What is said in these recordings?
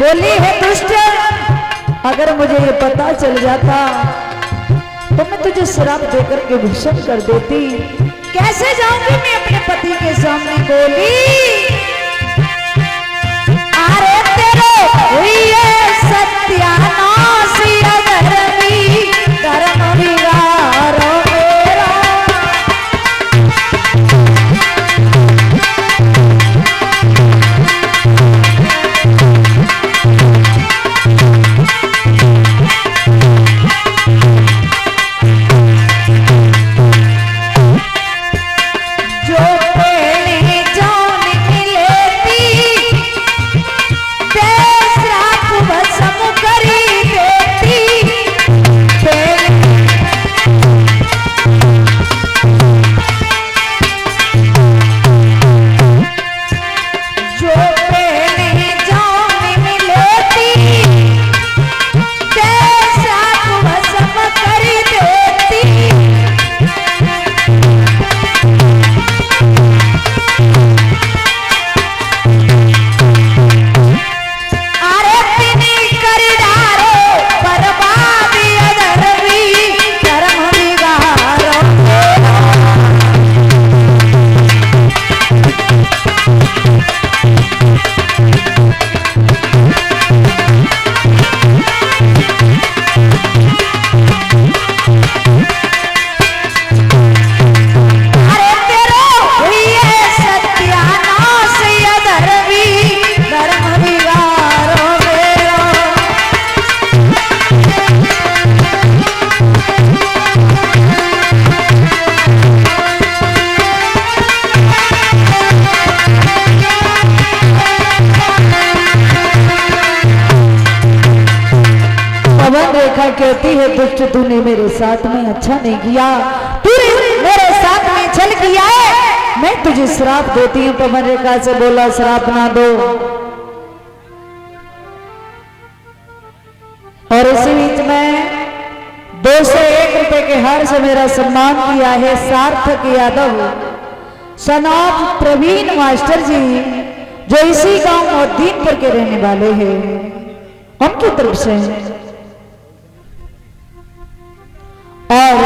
बोली है दुष्ट, अगर मुझे ये पता चल जाता तो मैं तुझे श्राप देकर के भस्म कर देती। कैसे जाऊंगी मैं अपने पति के सामने? बोली अरे तेरे हुई सत्यानाश अधर्मी धर्म बिगाड़ो मेरा। कहती है दुष्ट, तूने मेरे साथ में अच्छा नहीं किया, तूने मेरे साथ में छल किया है, मैं तुझे श्राप देती हूँ। पवन रेखा से बोला श्राप ना दो। और इसी बीच में 201 रुपए के हार से मेरा सम्मान किया है सार्थक यादव, सनाब प्रवीण मास्टर जी, जो इसी गांव मोदीनपुर के रहने वाले हैं, उनकी तरफ से। और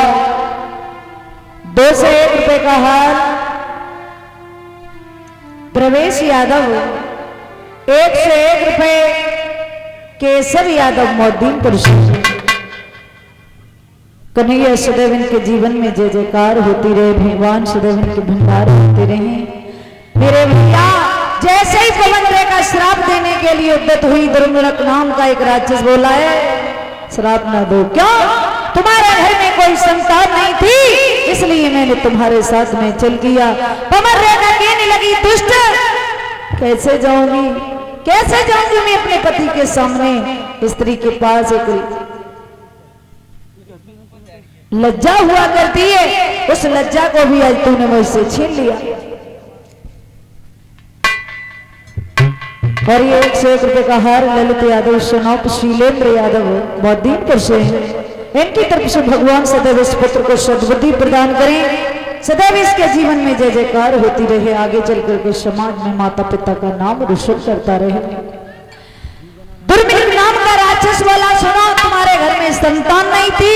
201 रुपए का हार प्रवेश यादव, 101 रुपए केशव यादव मोदीनपुर से। कन्हैया सदैव इनके जीवन में जय जयकार होती रहे, भगवान सदैव इनके भंडार होते रहे। मेरे भैया जैसे ही पवन रेखा श्राप देने के लिए उद्यत हुई, दुर्मुख नाम का एक राक्षस बोला है श्राप ना दो। क्यों? तुम्हारे घर में कोई संतान नहीं थी, इसलिए मैंने तुम्हारे साथ में चल किया। पवन रेखा कहने लगी दुष्ट, कैसे जाऊंगी, कैसे जाऊंगी मैं अपने पति के सामने? स्त्री के पास एक लज्जा हुआ करती है, उस लज्जा को भी आज तूने मुझसे छीन लिया। और ये 101 रुपए का हार ललित यादव, सनौप शीलेंद्र यादव मोदीनपुर से। इनकी तरफ से भगवान सदैव इस पुत्र को सद्बुद्धि प्रदान करें, सदैव इसके जीवन में जय जयकार होती रहे, आगे चल करके समाज में माता पिता का नाम रोशन करता रहे। दुर्मिल नाम का राक्षस वाला सुनो, तुम्हारे घर में संतान नहीं थी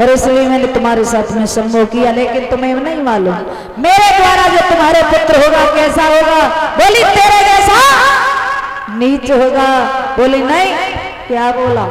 और इसलिए मैंने तुम्हारे साथ में संभोग किया, लेकिन तुम्हें नहीं मालूम मेरे द्वारा जो तुम्हारे पुत्र होगा कैसा होगा? बोली तेरे जैसा नीच होगा। बोली नहीं, क्या बोला?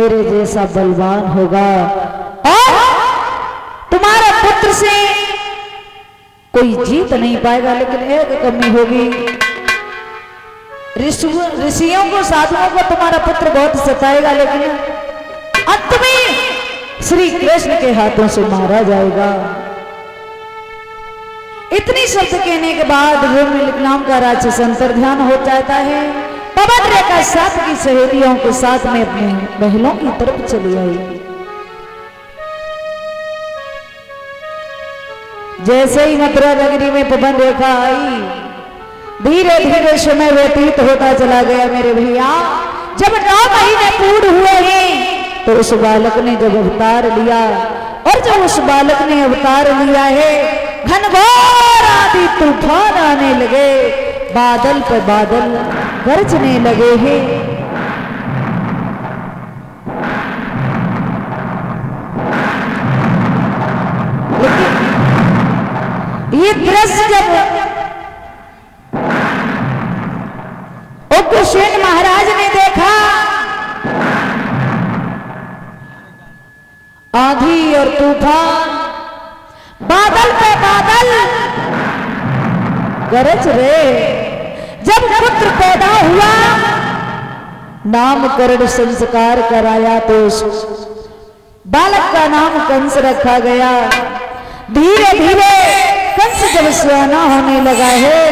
मेरे जैसा बलवान होगा और तुम्हारे पुत्र से कोई जीत नहीं पाएगा। लेकिन एक कमी होगी, ऋषियों को साधुओं को तुम्हारा पुत्र बहुत सताएगा, लेकिन अंत में श्री कृष्ण के हाथों से मारा जाएगा। इतनी शब्द कहने के बाद धर्मलिक नाम का राक्षस अंतर्ध्यान हो जाता है। पवन रेखा साथ की सहेलियों के साथ में अपने महलों की तरफ चली आई। जैसे ही मथुरा नगरी में पवन रेखा आई, धीरे धीरे समय व्यतीत होता चला गया। मेरे भैया, जब 9 महीने पूर्ण हुए हैं तो उस बालक ने जब अवतार लिया, और जब उस बालक ने अवतार लिया है, घनघोर आंधी तूफान आने लगे, बादल पर बादल गरजने लगे हैं। लेकिन ये दृश्य जब उग्रसेन महाराज ने देखा, आंधी और तूफान, बादल पे बादल गरज रहे। जब पुत्र पैदा हुआ, नामकरण संस्कार कराया तो उस बालक का नाम कंस रखा गया। धीरे धीरे कंस जब सियाना होने लगा है,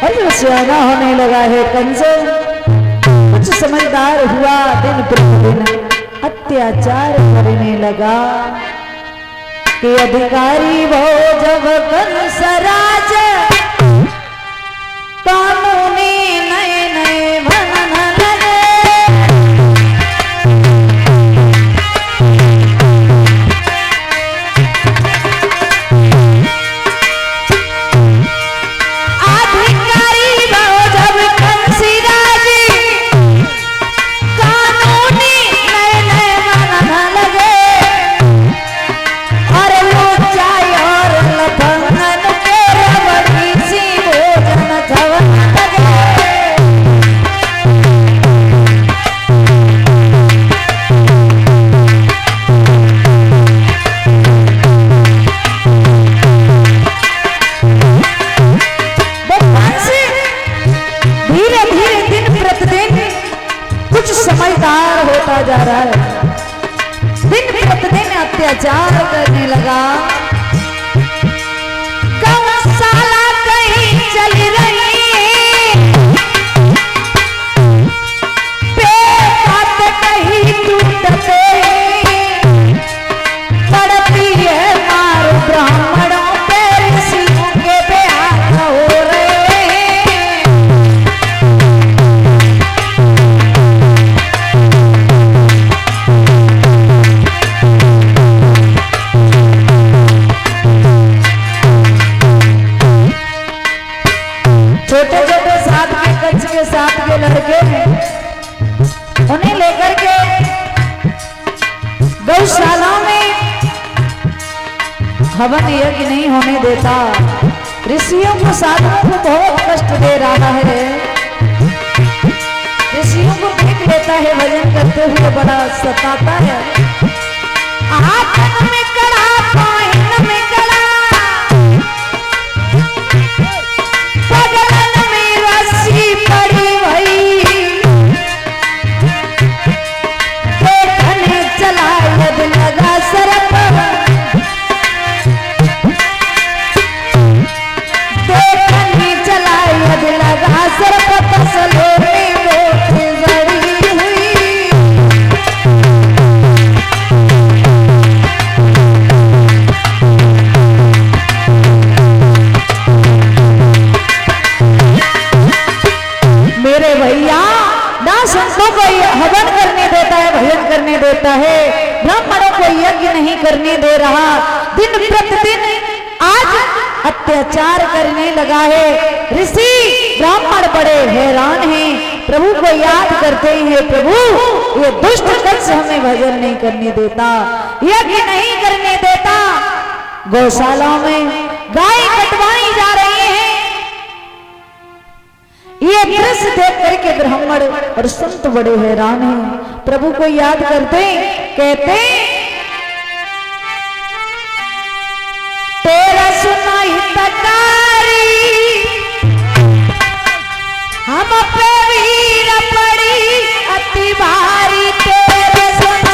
और जब सियाना होने लगा है कंस, कुछ समझदार हुआ, दिन प्रतिदिन अत्याचार करने लगा कि अधिकारी वो जब कंस राज, कानूनी नए नए बनने लगे। अधिकारी वो जब कंस राज, कानूनी नए नए बनने लगे। और लोग चाय और लफंगन के बड़ी सी भोजन खवाने लगे। धीरे धीरे दिन प्रतिदिन कुछ समझदार होता जा रहा है, दिन प्रतिदिन अत्याचार करने लगा। गौशाला कहीं चल रही, बेबात कहीं टूटते, पड़ती है मार ब्राह्मणों पे, ऋषियों के ब्याह हो रहे। छोटे छोटे साथ के कंस के साथ के लड़के, उन्हें लेकर के गौशाला में हवन यज्ञ नहीं होने देता। ऋषियों को साधुओं को बहुत कष्ट दे रहा है। ऋषियों को देख लेता है भजन करते हुए, बड़ा सताता है। हाथ में कड़ा, पाइन में कड़ा, बगलन में रस्सी पड़ी भई, देखने चला यद लगा सरप, देखने चला यद लगा सरप, तसले में मोती जड़ी हुई। मेरे भैया, ना संतों को हवन करने देता है, भजन करने देता है, ब्राह्मणों को यज्ञ नहीं करने दे रहा। दिन प्रतिदिन आज अत्याचार करने लगा है। ऋषि ब्राह्मण बड़े हैरान हैं, प्रभु को याद करते हैं, प्रभु ये दुष्ट कंस हमें भजन नहीं करने देता, यज्ञ नहीं करने देता। गौशाला में गाय कटवाई जा रही है, ये दृश्य देख करके ब्राह्मण और संत बड़े हैरान हैं। प्रभु को याद करते कहते तेरा सुनाई तकारी हम पे वीर पड़ी अति भारी तेरे सुना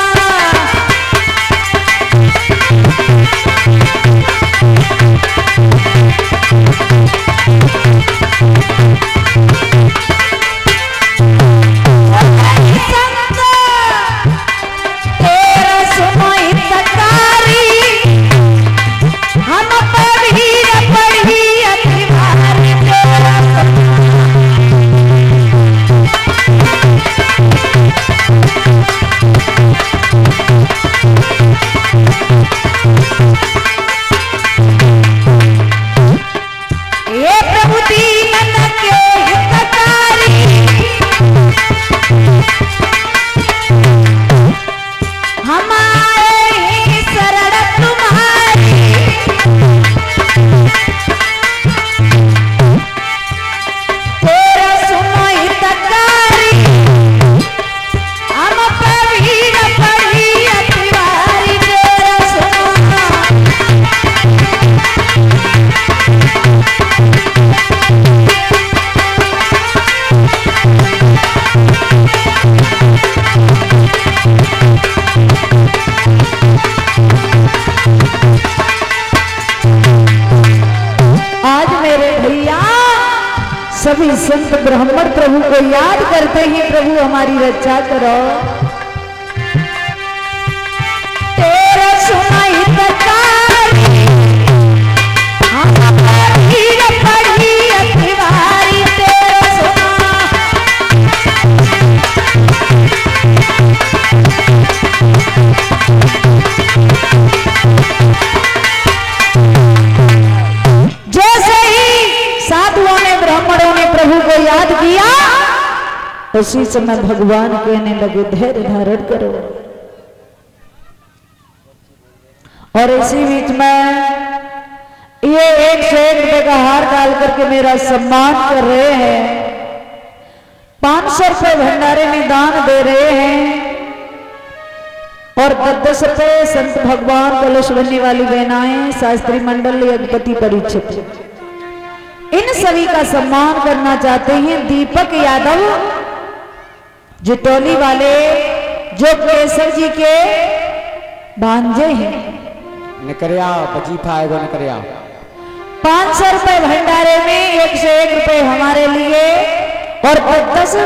सभी संत ब्राह्मण प्रभु को याद करते हैं, प्रभु हमारी रक्षा करो। तेरा सुनाई तकारी हम वीर पड़ी अति भारी तेरा सुना जैसे ही साधुओं ने ब्राह्मणों ने प्रभु को याद किया, उसी समय भगवान कहने लगे धैर्य धारण करो। और इसी बीच में ये 101 रुपए का हार डाल करके मेरा सम्मान कर रहे हैं, 500 रुपए भंडारे में दान दे रहे हैं और 10 रुपए संत भगवान कलश बनने वाली बहनाएं शास्त्री मंडल यज्ञपति परीक्षित, इन सभी का सम्मान करना चाहते हैं। दीपक यादव जिटौली वाले जो केसर जी के भांजे हैं, निकरिया वजीफा आएगा निकरिया 500 रुपए भंडारे में 101 रुपए हमारे लिए और 10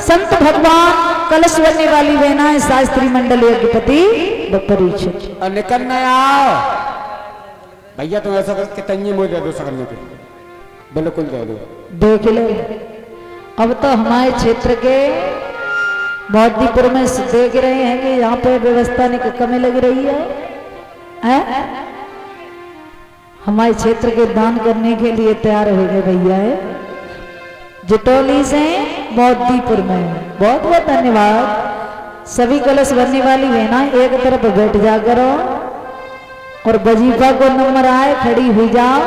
संत भगवान कलश बनने वाली बहनाएं शास्त्री मंडल यज्ञपति परीक्षित। और निकलना आओ भैया, तुम ऐसा करके तंगी मुझे दे दो सकने को, बिल्कुल दे दो। देख लो, अब तो हमारे क्षेत्र के बौद्धीपुर में देख रहे हैं कि यहाँ पे व्यवस्था की कमी लग रही है? हमारे क्षेत्र के दान करने के लिए तैयार हो गए भैया है जिटौली से बौद्धीपुर में। बहुत बहुत धन्यवाद। सभी कलश भरने वाली बहना एक तरफ बैठ जा करो और वजीफा को नंबर आए खड़ी हुई जाओ।